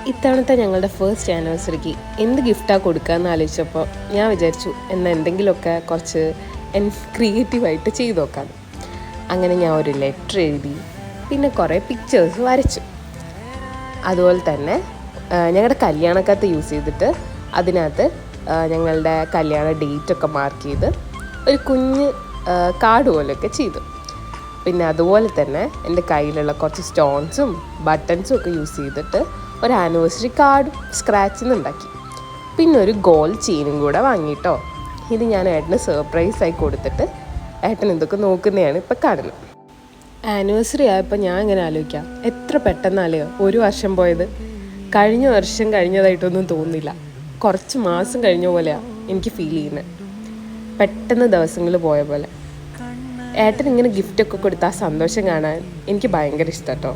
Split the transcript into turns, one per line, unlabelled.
ഇത്തവണത്തെ ഞങ്ങളുടെ ഫസ്റ്റ് ആനിവേഴ്സറിക്ക് എന്ത് ഗിഫ്റ്റാണ് കൊടുക്കുകയെന്ന് ആലോചിച്ചപ്പോൾ ഞാൻ വിചാരിച്ചു എന്നാൽ എന്തെങ്കിലുമൊക്കെ കുറച്ച് ക്രിയേറ്റീവായിട്ട് ചെയ്ത് നോക്കാം. അങ്ങനെ ഞാൻ ഒരു ലെറ്റർ എഴുതി, പിന്നെ കുറേ പിക്ചേഴ്സ് വരച്ചു. അതുപോലെ തന്നെ ഞങ്ങളുടെ കല്യാണക്കത്ത് യൂസ് ചെയ്തിട്ട് അതിനകത്ത് ഞങ്ങളുടെ കല്യാണ ഡേറ്റൊക്കെ മാർക്ക് ചെയ്ത് ഒരു കുഞ്ഞ് കാർഡ് പോലെയൊക്കെ ചെയ്തു. പിന്നെ അതുപോലെ തന്നെ എൻ്റെ കയ്യിലുള്ള കുറച്ച് സ്റ്റോൺസും ബട്ടൺസും ഒക്കെ യൂസ് ചെയ്തിട്ട് ഒരു ആനിവേഴ്സറി കാർഡും സ്ക്രാച്ചിൽ നിന്ന് ഉണ്ടാക്കി. പിന്നെ ഒരു ഗോൾഡ് ചെയിനും കൂടെ വാങ്ങിയിട്ടോ. ഇത് ഞാൻ ഏട്ടന് സർപ്രൈസായി കൊടുത്തിട്ട് ഏട്ടൻ ഇതൊക്കെ നോക്കുന്നതാണ് ഇപ്പം കാണുന്നത്. ആനിവേഴ്സറി ആയപ്പോൾ ഞാൻ ഇങ്ങനെ ആലോചിക്കാം, എത്ര പെട്ടെന്നല്ലയോ ഒരു വർഷം പോയത്. കഴിഞ്ഞ വർഷം കഴിഞ്ഞതായിട്ടൊന്നും തോന്നുന്നില്ല, കുറച്ച് മാസം കഴിഞ്ഞ പോലെയാണ് എനിക്ക് ഫീൽ ചെയ്യുന്നത്. പെട്ടെന്ന് ദിവസങ്ങൾ പോയ പോലെ. ഏട്ടൻ ഇങ്ങനെ ഗിഫ്റ്റൊക്കെ കൊടുത്ത് ആ സന്തോഷം കാണാൻ എനിക്ക് ഭയങ്കര ഇഷ്ടം കേട്ടോ.